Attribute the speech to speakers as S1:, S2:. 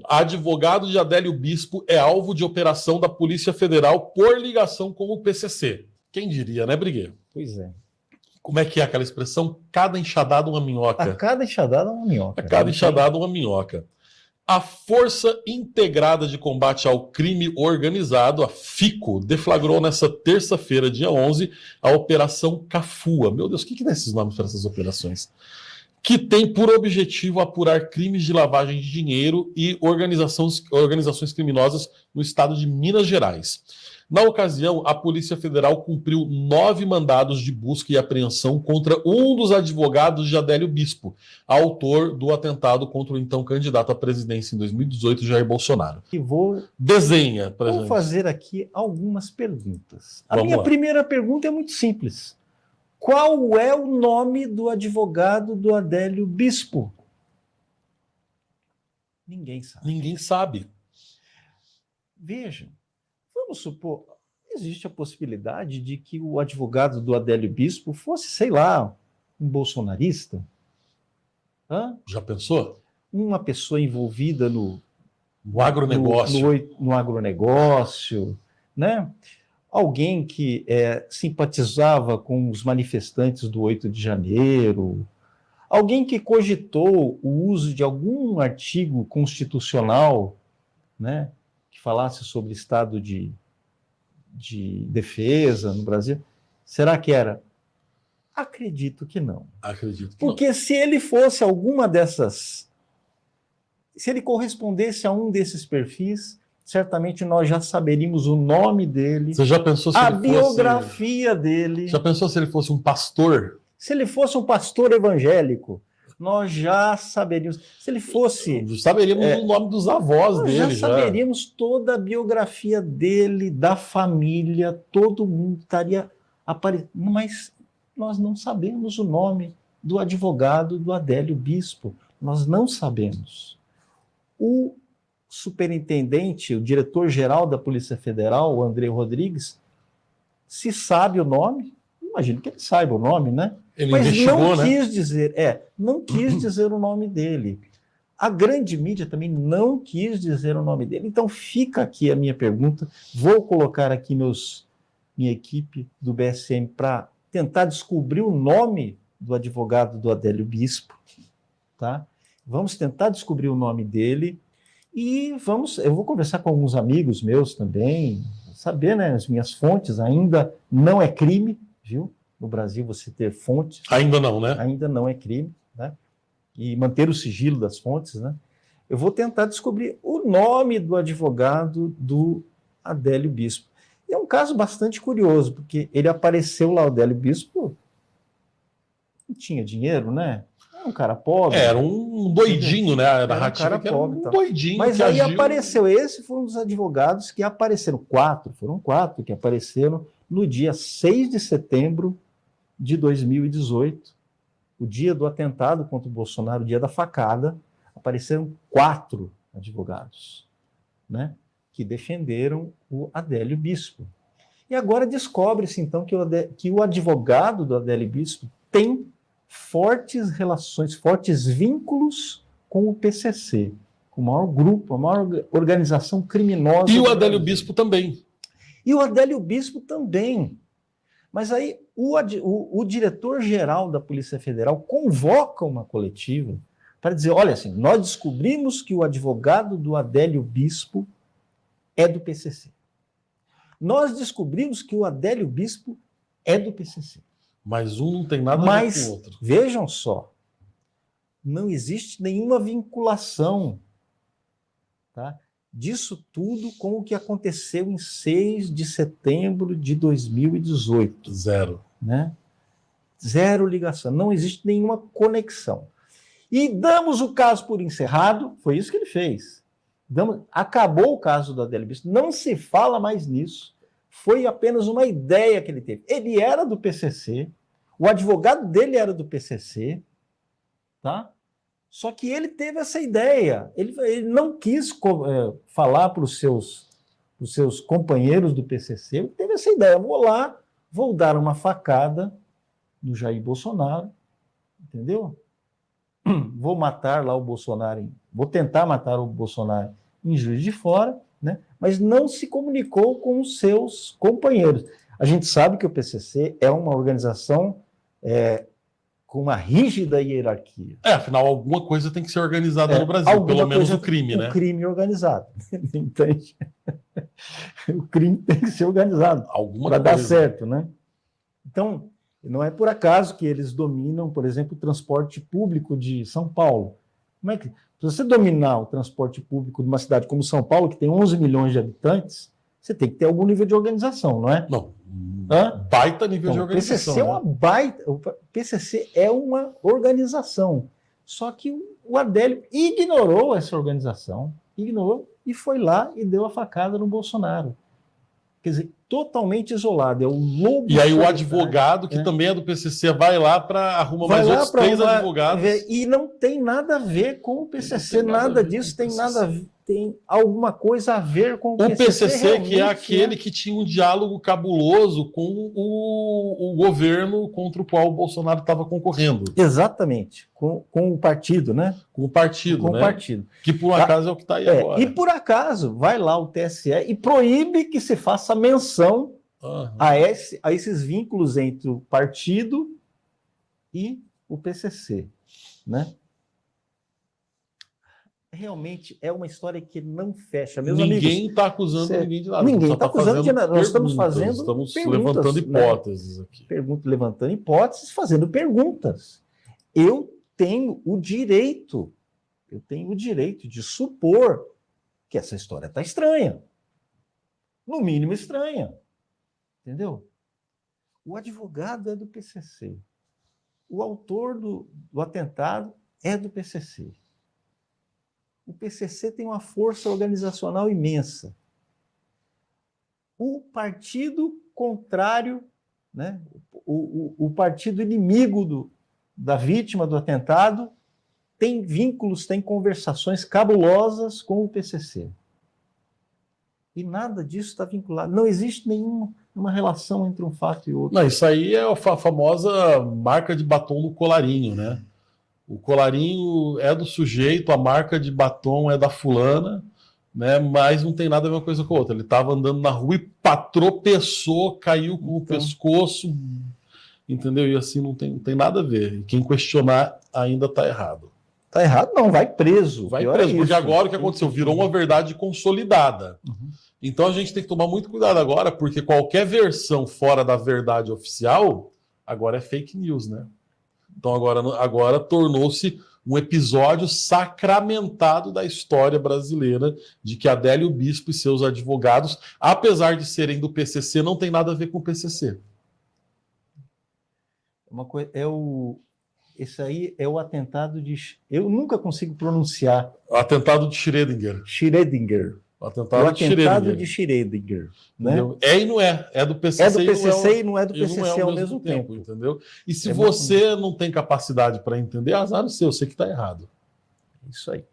S1: Advogado de Adélio Bispo é alvo de operação da Polícia Federal por ligação com o PCC. Quem diria, né, Briguê?
S2: Pois é.
S1: Como é que é aquela expressão? Cada enxadada uma minhoca.
S2: A cada enxadada uma minhoca.
S1: A cada enxadada uma minhoca. A Força Integrada de Combate ao Crime Organizado, a FICO, deflagrou nesta terça-feira, dia 11, a Operação Cafua. Meu Deus, o que dá esses nomes para essas operações? Que tem por objetivo apurar crimes de lavagem de dinheiro e organizações criminosas no estado de Minas Gerais. Na ocasião, a Polícia Federal cumpriu 9 mandados de busca e apreensão contra um dos advogados de Adélio Bispo, autor do atentado contra o então candidato à presidência em 2018, Jair Bolsonaro.
S2: E vou fazer aqui algumas perguntas. A minha primeira pergunta é muito simples. Qual é o nome do advogado do Adélio Bispo? Ninguém sabe.
S1: Ninguém sabe.
S2: Vejam, vamos supor, existe a possibilidade de que o advogado do Adélio Bispo fosse, sei lá, um bolsonarista?
S1: Já pensou?
S2: Uma pessoa envolvida no
S1: agronegócio.
S2: No agronegócio, né? Alguém que simpatizava com os manifestantes do 8 de janeiro, alguém que cogitou o uso de algum artigo constitucional, né, que falasse sobre estado de defesa no Brasil. Será que era? Acredito que não.
S1: Acredito que
S2: Porque
S1: não.
S2: Se ele fosse alguma dessas, se ele correspondesse a um desses perfis, certamente nós já saberíamos o nome dele.
S1: Você já pensou se
S2: a
S1: ele
S2: biografia dele.
S1: Já pensou se ele fosse um pastor?
S2: Se ele fosse um pastor evangélico, nós já saberíamos. Se ele fosse...
S1: Saberíamos o nome dos avós dele.
S2: Nós já saberíamos toda a biografia dele, da família, todo mundo estaria aparecendo. Mas nós não sabemos o nome do advogado do Adélio Bispo. Nós não sabemos. O superintendente, o diretor-geral da Polícia Federal, o André Rodrigues, se sabe o nome, imagino que ele saiba o nome, né?
S1: Ele
S2: mas
S1: investigou,
S2: não quis dizer, não quis dizer o nome dele. A grande mídia também não quis dizer o nome dele. Então fica aqui a minha pergunta, vou colocar aqui minha equipe do BSM para tentar descobrir o nome do advogado do Adélio Bispo, tá? Vamos tentar descobrir o nome dele. E eu vou conversar com alguns amigos meus também, saber, né, as minhas fontes. Ainda não é crime, viu? No Brasil você ter fontes.
S1: Ainda não, né?
S2: Ainda não é crime, né? E manter o sigilo das fontes, né? Eu vou tentar descobrir o nome do advogado do Adélio Bispo. E é um caso bastante curioso, porque ele apareceu lá, o Adélio Bispo não tinha dinheiro, né? Era um cara pobre.
S1: Era um doidinho, né? A narrativa
S2: era pobre,
S1: um doidinho.
S2: Mas aí apareceu, esse foi um dos advogados que apareceram, foram quatro que apareceram no dia 6 de setembro de 2018, o dia do atentado contra o Bolsonaro, o dia da facada, apareceram 4 advogados, né, que defenderam o Adélio Bispo. E agora descobre-se, então, que o advogado do Adélio Bispo tem fortes relações, fortes vínculos com o PCC, com o maior grupo, a maior organização criminosa.
S1: E o Adélio Bispo também.
S2: E o Adélio Bispo também. Mas aí o diretor-geral da Polícia Federal convoca uma coletiva para dizer, olha, assim, nós descobrimos que o advogado do Adélio Bispo é do PCC. Nós descobrimos que o Adélio Bispo é do PCC.
S1: Mas um não tem nada a ver com o outro.
S2: Vejam só, não existe nenhuma vinculação, tá, disso tudo com o que aconteceu em 6 de setembro de 2018.
S1: Zero.
S2: Né? Zero ligação, não existe nenhuma conexão. E damos o caso por encerrado, foi isso que ele fez. Acabou o caso do Adélio Bispo, não se fala mais nisso, foi apenas uma ideia que ele teve. Ele era do PCC, o advogado dele era do PCC, tá? Só que ele teve essa ideia, ele não quis falar para os seus companheiros do PCC, ele teve essa ideia, vou dar uma facada no Jair Bolsonaro, entendeu? vou matar lá o Bolsonaro, vou tentar matar o Bolsonaro em Juiz de Fora, né? Mas não se comunicou com os seus companheiros. A gente sabe que o PCC é uma organização com uma rígida hierarquia.
S1: Afinal, alguma coisa tem que ser organizada no Brasil, pelo menos o crime, né?
S2: O crime organizado. Entende? O crime tem que ser organizado para dar certo, né? Então, não é por acaso que eles dominam, por exemplo, o transporte público de São Paulo. Como é que, se você dominar o transporte público de uma cidade como São Paulo, que tem 11 milhões de habitantes, você tem que ter algum nível de organização, não é?
S1: Não. Baita nível de organização.
S2: O PCC é uma organização. Só que o Adélio ignorou essa organização, e foi lá e deu a facada no Bolsonaro. Quer dizer, totalmente isolado. É o lobo.
S1: E aí o advogado, que também é do PCC, vai lá para arrumar mais outros 3 advogados.
S2: E não tem nada a ver com o PCC, nada disso tem nada a ver. Tem alguma coisa a ver com o PCC.
S1: O PCC, que é aquele que tinha um diálogo cabuloso com o governo contra o qual o Bolsonaro estava concorrendo.
S2: Exatamente, com o partido, né?
S1: Com o partido,
S2: com
S1: né?
S2: O partido.
S1: Que por acaso é o que está aí agora.
S2: E por acaso, vai lá o TSE e proíbe que se faça menção a esses vínculos entre o partido e o PCC, né? Realmente é uma história que não fecha. Meus
S1: ninguém está acusando ninguém de nada.
S2: Ninguém está acusando de nada. Nós estamos fazendo
S1: Estamos levantando hipóteses, né? Aqui.
S2: Levantando hipóteses, fazendo perguntas. Eu tenho o direito de supor que essa história está estranha. No mínimo estranha. Entendeu? O advogado é do PCC. O autor do atentado é do PCC. O PCC tem uma força organizacional imensa. O partido contrário, né? O partido inimigo da vítima do atentado tem vínculos, tem conversações cabulosas com o PCC. E nada disso está vinculado. Não existe nenhuma relação entre um fato e outro.
S1: Não, isso aí é a famosa marca de batom do colarinho, né? O colarinho é do sujeito, a marca de batom é da fulana, né? Mas não tem nada a ver uma coisa com a outra. Ele estava andando na rua e tropeçou, caiu com o pescoço, entendeu? E assim não tem nada a ver. E quem questionar ainda está errado.
S2: Está errado? Não, vai preso.
S1: Vai preso, porque agora o que aconteceu? Virou uma verdade consolidada.
S2: Uhum.
S1: Então a gente tem que tomar muito cuidado agora, porque qualquer versão fora da verdade oficial agora é fake news, né? Então agora tornou-se um episódio sacramentado da história brasileira de que Adélio Bispo e seus advogados, apesar de serem do PCC, não tem nada a ver com o PCC.
S2: Esse aí é o atentado de... Eu nunca consigo pronunciar.
S1: O atentado de Schrödinger. O atentado de Schrödinger.
S2: Né?
S1: É e não é. É do PCC,
S2: é do PCC e não é do PCC ao mesmo tempo.
S1: Entendeu? E se você não tem capacidade para entender, azar o seu, você que está errado.
S2: Isso aí.